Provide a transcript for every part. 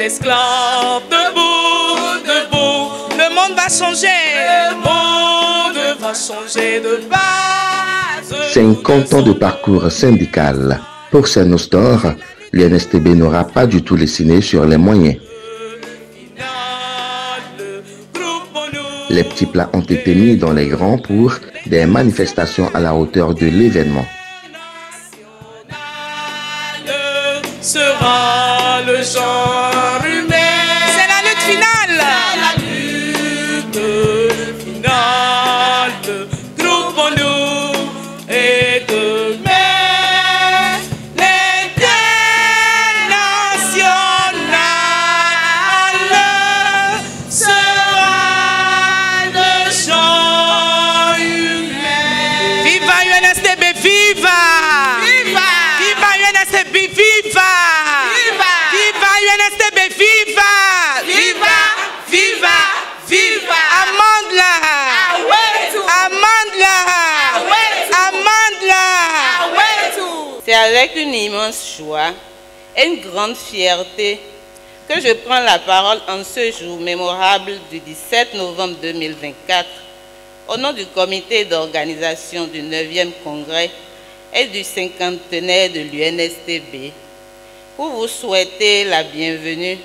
l'esclave, debout, debout, le monde va changer, le monde va changer de base. 50 ans de parcours syndical. Pour ces Nostor, l'UNSTB n'aura pas du tout lésiné sur les moyens. Les petits plats ont été mis dans les grands pour des manifestations à la hauteur de l'événement. Sera le genre humain. C'est la lutte finale. La lutte finale. Groupons-nous et demain l'international sera le genre humain. Viva UNSTB, viva! Viva! Viva UNSTB, viva! Viva! Viva UNSTB, viva! Viva! Viva! Viva! Amande-la! Amande-la! Amande-la! C'est avec une immense joie et une grande fierté que je prends la parole en ce jour mémorable du 17 novembre 2024 au nom du comité d'organisation du 9e congrès et du 50e de l'UNSTB pour vous souhaiter la bienvenue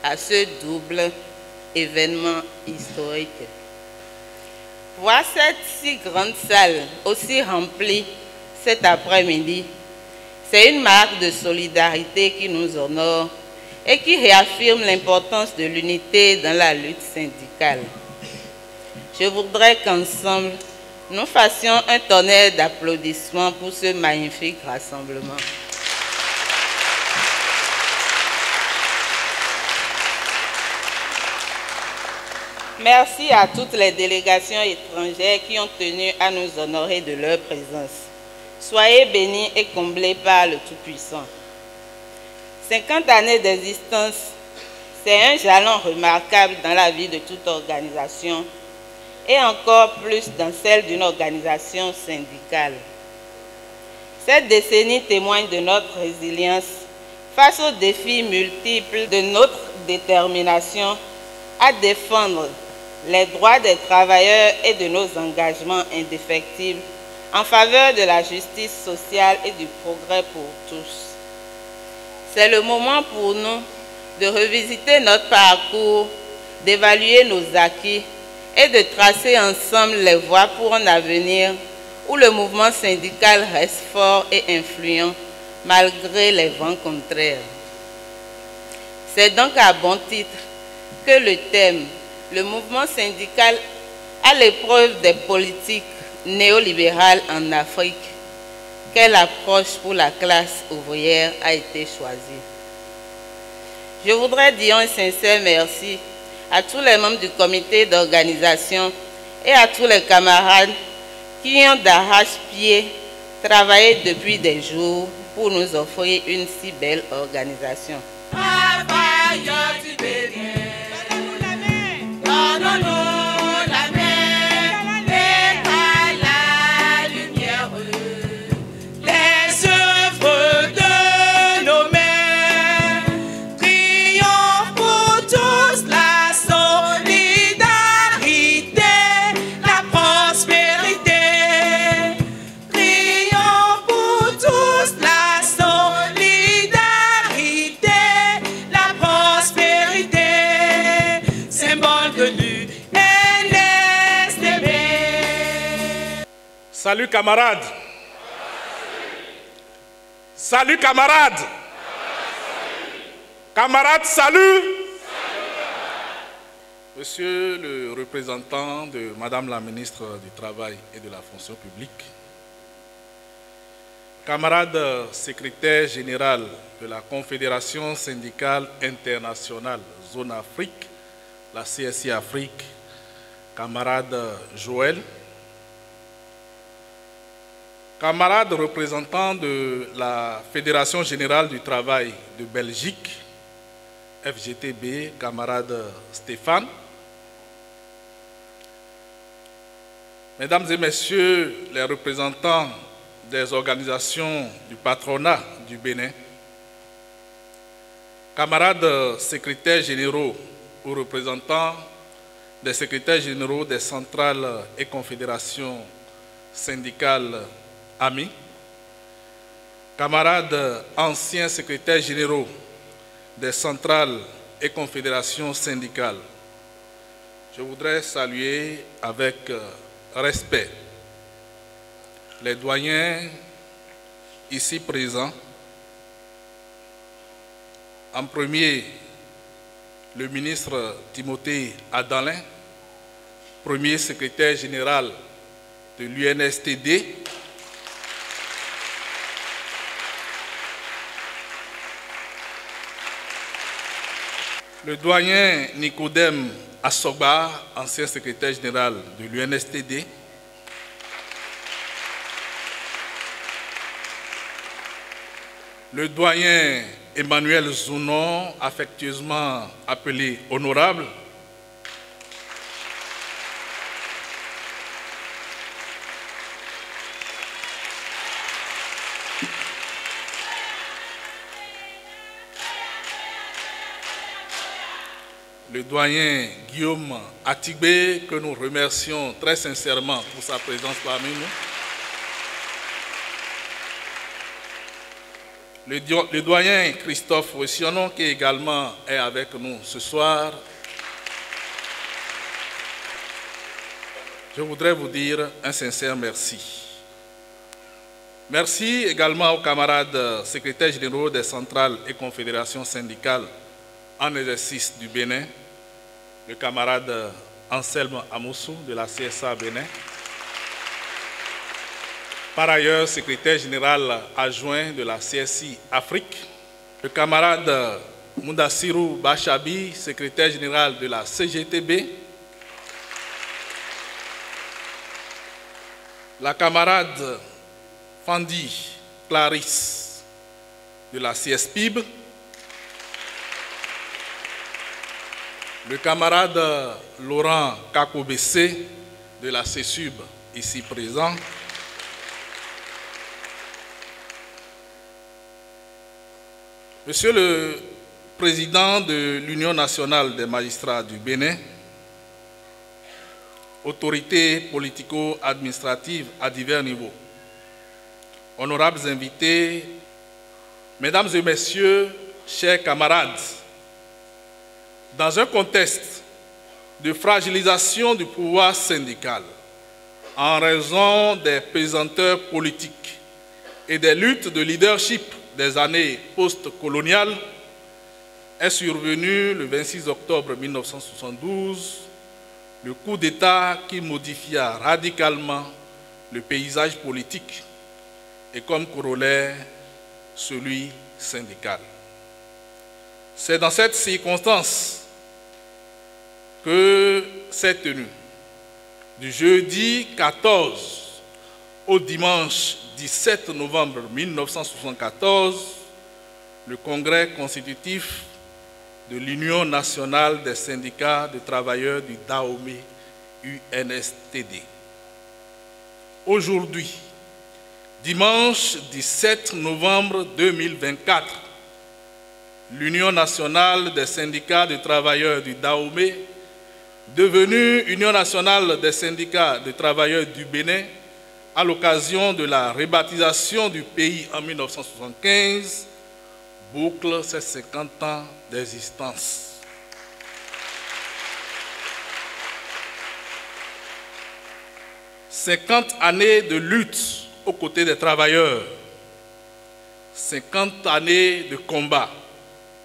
à ce double événement historique. Voir cette si grande salle aussi remplie cet après-midi, c'est une marque de solidarité qui nous honore et qui réaffirme l'importance de l'unité dans la lutte syndicale. Je voudrais qu'ensemble, nous fassions un tonnerre d'applaudissements pour ce magnifique rassemblement. Merci à toutes les délégations étrangères qui ont tenu à nous honorer de leur présence. Soyez bénis et comblés par le Tout-Puissant. 50 années d'existence, c'est un jalon remarquable dans la vie de toute organisation et encore plus dans celle d'une organisation syndicale. Cette décennie témoigne de notre résilience face aux défis multiples, de notre détermination à défendre les droits des travailleurs et de nos engagements indéfectibles en faveur de la justice sociale et du progrès pour tous. C'est le moment pour nous de revisiter notre parcours, d'évaluer nos acquis et de tracer ensemble les voies pour un avenir où le mouvement syndical reste fort et influent malgré les vents contraires. C'est donc à bon titre que le thème « Le mouvement syndical à l'épreuve des politiques néolibérales en Afrique » quelle approche pour la classe ouvrière a été choisie. Je voudrais dire un sincère merci à tous les membres du comité d'organisation et à tous les camarades qui ont d'arrache-pied travaillé depuis des jours pour nous offrir une si belle organisation. Salut camarades. Salut camarades. Camarades, salut. Monsieur le représentant de Madame la ministre du Travail et de la Fonction publique, camarade secrétaire général de la Confédération syndicale internationale Zone Afrique, la CSI Afrique, camarade Joël, camarades représentants de la Fédération générale du travail de Belgique, FGTB, camarade Stéphane, mesdames et messieurs les représentants des organisations du patronat du Bénin, camarades secrétaires généraux ou représentants des secrétaires généraux des centrales et confédérations syndicales amis, camarades anciens secrétaires généraux des centrales et confédérations syndicales, je voudrais saluer avec respect les doyens ici présents. En premier, le ministre Timothée Adalin, premier secrétaire général de l'UNSTD. Le doyen Nicodème Assoba, ancien secrétaire général de l'UNSTD. Le doyen Emmanuel Zounon, affectueusement appelé honorable. Le doyen Guillaume Atibé, que nous remercions très sincèrement pour sa présence parmi nous. Le doyen Christophe Roussillon, qui également est avec nous ce soir. Je voudrais vous dire un sincère merci. Merci également aux camarades secrétaires généraux des centrales et confédérations syndicales en exercice du Bénin, le camarade Anselme Amoussou de la CSA Bénin, par ailleurs secrétaire général adjoint de la CSI Afrique, le camarade Moudassirou Bachabi, secrétaire général de la CGTB, la camarade Fandi Clarisse de la CSPIB, le camarade Laurent Kakobessé de la CESUB, ici présent, Monsieur le Président de l'Union nationale des magistrats du Bénin, autorités politico-administratives à divers niveaux, honorables invités, Mesdames et Messieurs, chers camarades, dans un contexte de fragilisation du pouvoir syndical en raison des pesanteurs politiques et des luttes de leadership des années post-coloniales, est survenu le 26 octobre 1972 le coup d'État qui modifia radicalement le paysage politique et comme corollaire celui syndical. C'est dans cette circonstance que s'est tenu du jeudi 14 au dimanche 17 novembre 1974 le congrès constitutif de l'Union nationale des syndicats de travailleurs du Dahomey UNSTD. Aujourd'hui, dimanche 17 novembre 2024, l'Union nationale des syndicats de travailleurs du Dahomey, devenue Union nationale des syndicats de travailleurs du Bénin, à l'occasion de la rebaptisation du pays en 1975, boucle ses 50 ans d'existence. « 50 années de lutte aux côtés des travailleurs, 50 années de combat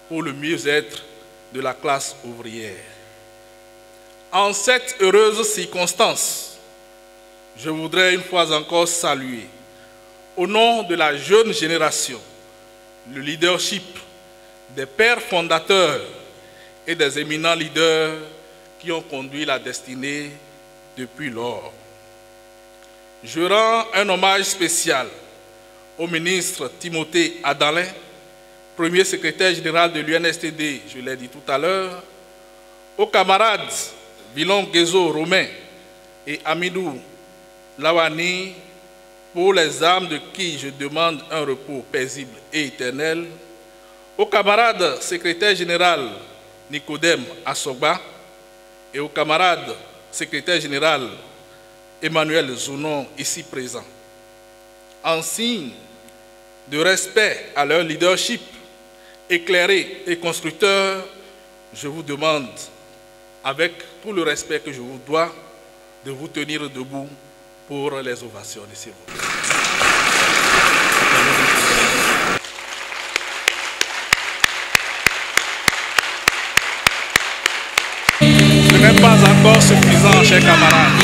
pour le mieux-être de la classe ouvrière. En cette heureuse circonstance, je voudrais une fois encore saluer, au nom de la jeune génération, le leadership des pères fondateurs et des éminents leaders qui ont conduit la destinée depuis lors. Je rends un hommage spécial au ministre Timothée Adalin, premier secrétaire général de l'UNSTD, je l'ai dit tout à l'heure, aux camarades Bilon Guézo Romain et Amidou Lawani, pour les âmes de qui je demande un repos paisible et éternel, Au camarade secrétaire général Nicodème Assogba et au camarade secrétaire général Emmanuel Zounon, ici présent, en signe de respect à leur leadership éclairé et constructeur, je vous demande, avec tout le respect que je vous dois, de vous tenir debout pour les ovations de ces votes. Ce n'est pas encore suffisant, chers camarades.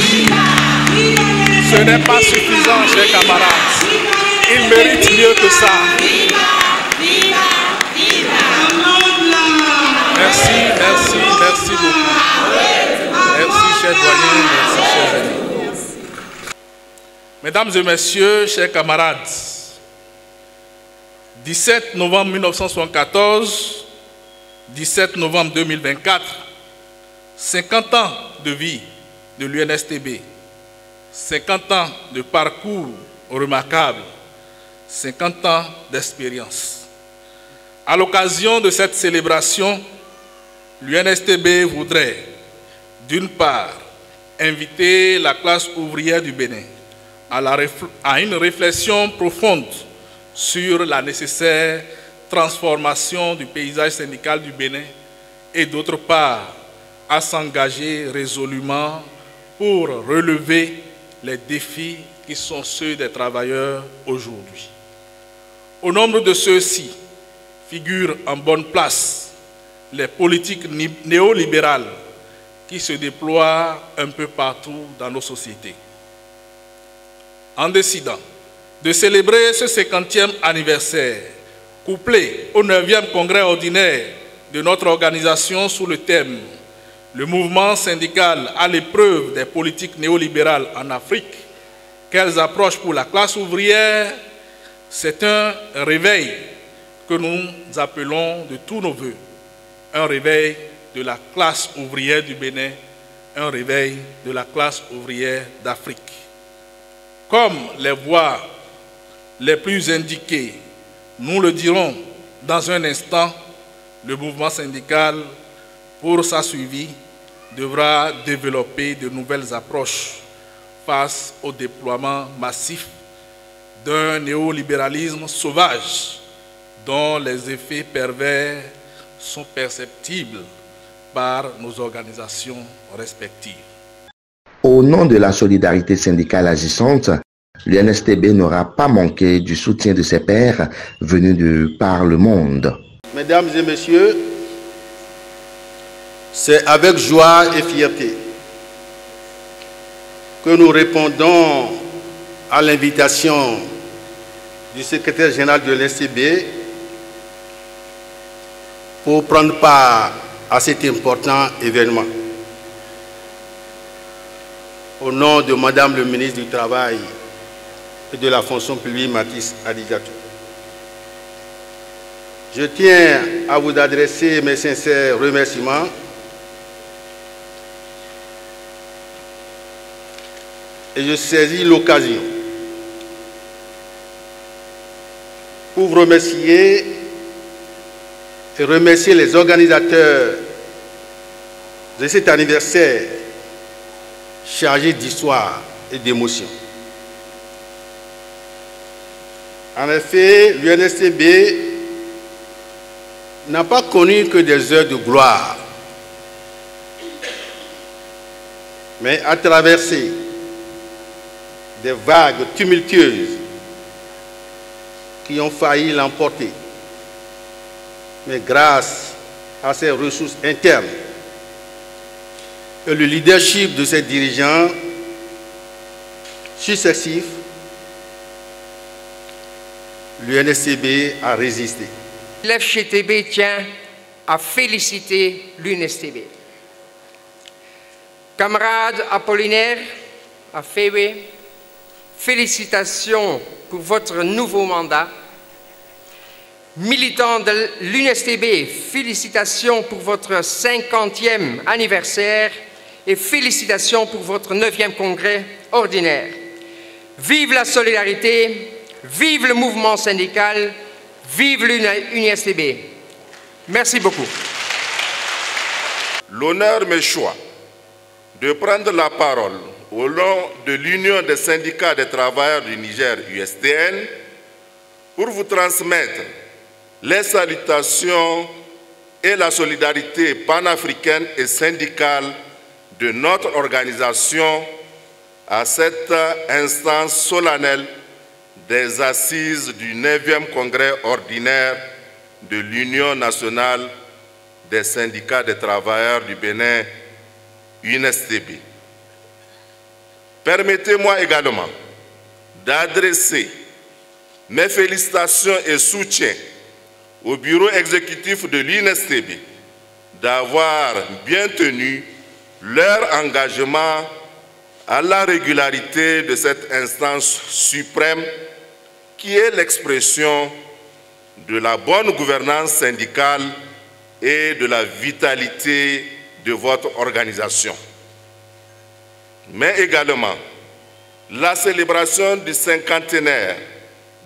Ce n'est pas suffisant, chers camarades. Il mérite mieux que ça. Merci, merci, merci beaucoup. Merci, chers doyens, merci, chers amis. Mesdames et messieurs, chers camarades, 17 novembre 1974, 17 novembre 2024, 50 ans de vie de l'UNSTB, 50 ans de parcours remarquable, 50 ans d'expérience. À l'occasion de cette célébration, l'UNSTB voudrait, d'une part, inviter la classe ouvrière du Bénin à une réflexion profonde sur la nécessaire transformation du paysage syndical du Bénin et d'autre part, à s'engager résolument pour relever les défis qui sont ceux des travailleurs aujourd'hui. Au nombre de ceux-ci figurent en bonne place les politiques néolibérales qui se déploient un peu partout dans nos sociétés. En décidant de célébrer ce 50e anniversaire, couplé au 9e congrès ordinaire de notre organisation sous le thème « Le mouvement syndical à l'épreuve des politiques néolibérales en Afrique, quelles approches pour la classe ouvrière ?» C'est un réveil que nous appelons de tous nos voeux, un réveil de la classe ouvrière du Bénin, un réveil de la classe ouvrière d'Afrique. Comme les voix les plus indiquées, nous le dirons dans un instant, le mouvement syndical, pour sa suivi, devra développer de nouvelles approches face au déploiement massif d'un néolibéralisme sauvage dont les effets pervers sont perceptibles par nos organisations respectives. Au nom de la solidarité syndicale agissante, l'UNSTB n'aura pas manqué du soutien de ses pairs venus de par le monde. Mesdames et messieurs, c'est avec joie et fierté que nous répondons à l'invitation du secrétaire général de l'UNSTB pour prendre part à cet important événement. Au nom de Madame le ministre du Travail et de la fonction publique, Mathis Adigatou, je tiens à vous adresser mes sincères remerciements et je saisis l'occasion pour vous remercier et remercier les organisateurs de cet anniversaire chargé d'histoire et d'émotion. En effet, l'UNSTB n'a pas connu que des heures de gloire, mais a traversé des vagues tumultueuses qui ont failli l'emporter. Mais grâce à ses ressources internes et le leadership de ses dirigeants successifs, l'UNSTB a résisté. L'FGTB tient à féliciter l'UNSTB. Camarade Apollinaire Afewe, félicitations pour votre nouveau mandat. Militants de l'UNSTB, félicitations pour votre 50e anniversaire et félicitations pour votre 9e congrès ordinaire. Vive la solidarité, vive le mouvement syndical, vive l'UNSTB. Merci beaucoup. L'honneur me choisit de prendre la parole au nom de l'Union des syndicats des travailleurs du Niger, USTN, pour vous transmettre les salutations et la solidarité panafricaine et syndicale de notre organisation à cette instance solennelle des assises du 9e congrès ordinaire de l'Union nationale des syndicats des travailleurs du Bénin, UNSTB. Permettez-moi également d'adresser mes félicitations et soutiens au bureau exécutif de l'UNSTB d'avoir bien tenu leur engagement à la régularité de cette instance suprême qui est l'expression de la bonne gouvernance syndicale et de la vitalité de votre organisation. Mais également la célébration du cinquantenaire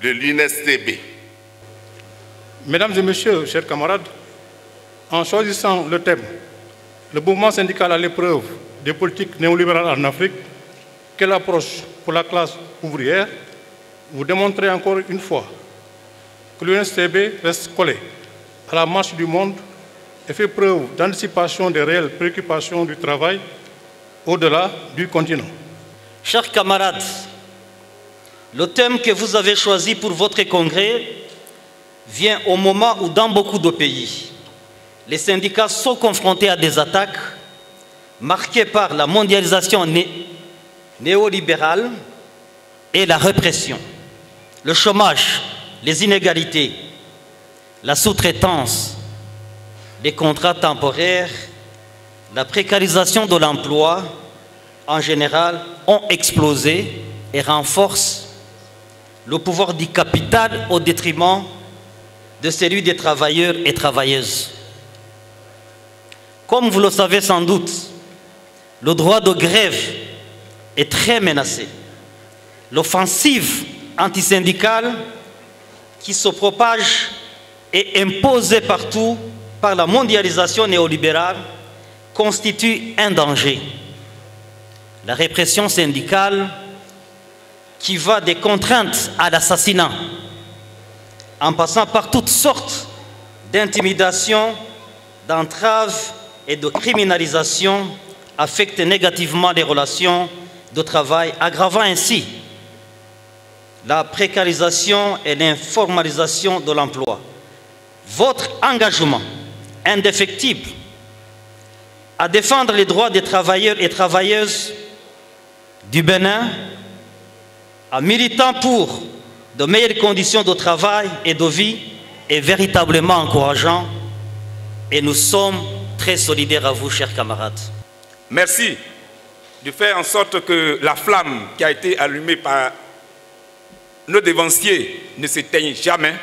de l'UNSTB. Mesdames et messieurs, chers camarades, en choisissant le thème « Le mouvement syndical à l'épreuve des politiques néolibérales en Afrique, quelle approche pour la classe ouvrière ?» vous démontrez encore une fois que l'UNSTB reste collé à la marche du monde et fait preuve d'anticipation des réelles préoccupations du travail au-delà du continent. Chers camarades, le thème que vous avez choisi pour votre congrès vient au moment où dans beaucoup de pays, les syndicats sont confrontés à des attaques marquées par la mondialisation néolibérale et la répression, le chômage, les inégalités, la sous-traitance, les contrats temporaires, la précarisation de l'emploi, en général, ont explosé et renforcent le pouvoir du capital au détriment de celui des travailleurs et travailleuses. Comme vous le savez sans doute, le droit de grève est très menacé. L'offensive antisyndicale qui se propage et imposée partout par la mondialisation néolibérale constitue un danger. La répression syndicale qui va des contraintes à l'assassinat, en passant par toutes sortes d'intimidations, d'entraves et de criminalisation, affecte négativement les relations de travail, aggravant ainsi la précarisation et l'informalisation de l'emploi. Votre engagement indéfectible à défendre les droits des travailleurs et travailleuses du Bénin, en militant pour de meilleures conditions de travail et de vie, est véritablement encourageant et nous sommes très solidaires à vous, chers camarades. Merci de faire en sorte que la flamme qui a été allumée par nos dévanciers ne s'éteigne jamais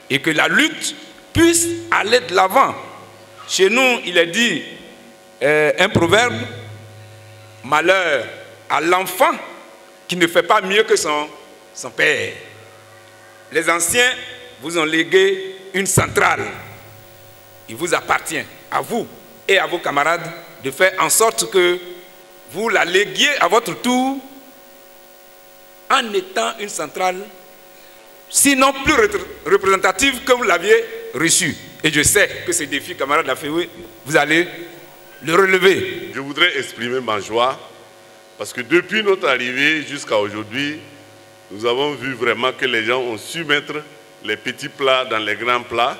et que la lutte puisse aller de l'avant. Chez nous, il est dit un proverbe, malheur à l'enfant qui ne fait pas mieux que son père. Les anciens vous ont légué une centrale. Il vous appartient, à vous et à vos camarades, de faire en sorte que vous la léguiez à votre tour en étant une centrale, sinon plus représentative que vous l'aviez reçue. Et je sais que ce défi, camarade Laféoui, vous allez le relever. Je voudrais exprimer ma joie parce que depuis notre arrivée jusqu'à aujourd'hui, nous avons vu vraiment que les gens ont su mettre les petits plats dans les grands plats.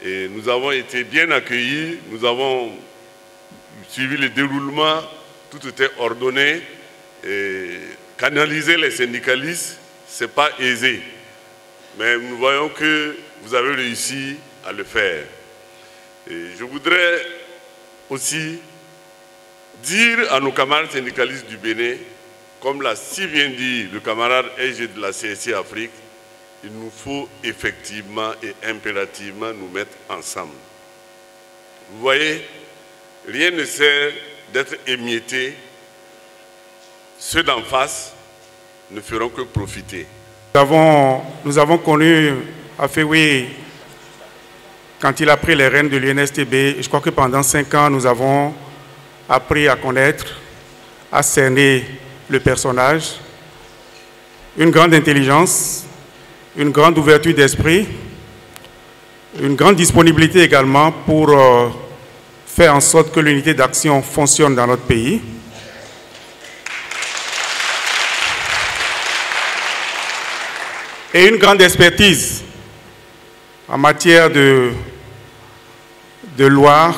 Et nous avons été bien accueillis, nous avons suivi le déroulement, tout était ordonné. Et canaliser les syndicalistes, ce n'est pas aisé. Mais nous voyons que vous avez réussi à le faire. Et je voudrais aussi dire à nos camarades syndicalistes du Bénin, comme l'a si bien dit le camarade EG de la CSI Afrique, il nous faut effectivement et impérativement nous mettre ensemble. Vous voyez, rien ne sert d'être émietté. Ceux d'en face ne feront que profiter. Nous avons connu à Féoui quand il a pris les rênes de l'UNSTB. Je crois que pendant 5 ans, nous avons appris à connaître, à cerner le personnage, une grande intelligence, une grande ouverture d'esprit, une grande disponibilité également pour faire en sorte que l'unité d'action fonctionne dans notre pays. Et une grande expertise en matière de loi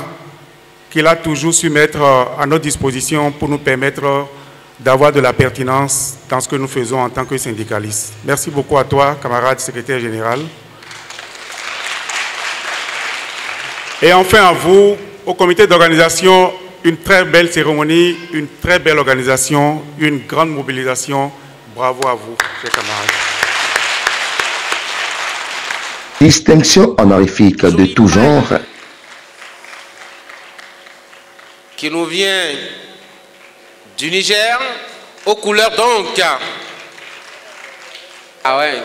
qu'il a toujours su mettre à notre disposition pour nous permettre d'avoir de la pertinence dans ce que nous faisons en tant que syndicalistes. Merci beaucoup à toi, camarade secrétaire général. Et enfin à vous, au comité d'organisation, une très belle cérémonie, une très belle organisation, une grande mobilisation. Bravo à vous, chers camarades. Distinction honorifique de tout genre. Qui nous vient du Niger, aux couleurs donc. Ah ouais.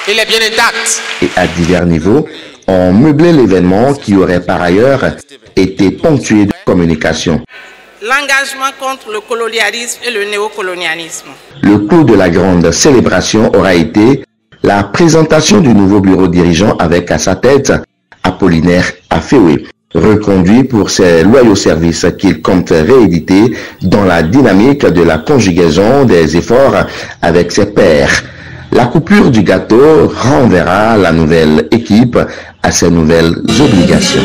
Il est bien intact. Et à divers niveaux, ont meublé l'événement qui aurait par ailleurs été ponctué de communication. L'engagement contre le colonialisme et le néocolonialisme. Le clou de la grande célébration aura été la présentation du nouveau bureau dirigeant avec à sa tête Apollinaire Aféoué, reconduit pour ses loyaux services qu'il compte rééditer dans la dynamique de la conjugaison des efforts avec ses pairs. La coupure du gâteau renverra la nouvelle équipe à ses nouvelles obligations.